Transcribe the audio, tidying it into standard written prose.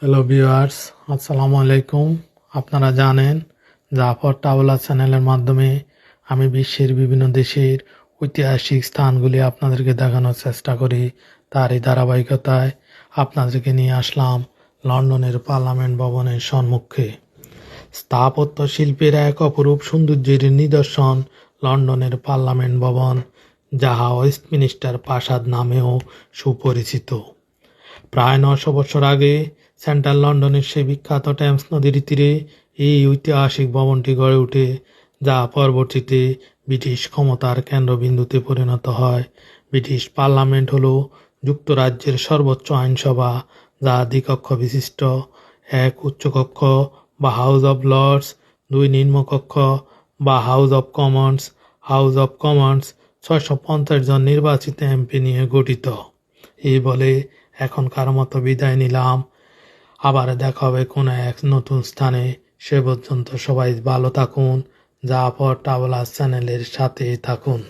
Hello viewers, আসসালামু আলাইকুম। আপনারা জানেন জাফর ট্রাভেলার চ্যানেলের মাধ্যমে আমি বিশ্বের বিভিন্ন দেশের ঐতিহাসিক স্থানগুলি আপনাদেরকে দেখানোর চেষ্টা করি। তারই ধারাবাহিকতায় আপনাদেরকে নিয়ে আসলাম লন্ডনের পার্লামেন্ট ভবনের সম্মুখে। স্থাপত্য শিল্পের এক অপরূপ সৌন্দর্যের নিদর্শন লন্ডনের পার্লামেন্ট ভবন, যাহা ওয়েস্টমিনিস্টার প্রাসাদ নামেও সুপরিচিত। প্রায় 900 বছর আগে সেন্ট্রাল লন্ডনের সেই বিখ্যাত টেমস নদীর তীরে এই ঐতিহাসিক ভবনটি গড়ে ওঠে, যা পরবর্তীতে ব্রিটিশ ক্ষমতার কেন্দ্রবিন্দুতে পরিণত হয়। ব্রিটিশ পার্লামেন্ট হল যুক্তরাজ্যের সর্বোচ্চ আইনসভা, যা দ্বিকক্ষ বিশিষ্ট, এক উচ্চকক্ষ বা হাউস অব লর্ডস, দুই নিম্নকক্ষ বা house of Commons. House of Commons 650 জন নির্বাচিত এমপি নিয়ে গঠিত। এই বলে এখনকার মতো বিদায় নিলাম। আবার দেখা হবে কোনো এক নতুন স্থানে। সে পর্যন্ত সবাই ভালো থাকুন। জাফর ট্রাভেলার্স চ্যানেলের সাথেই থাকুন।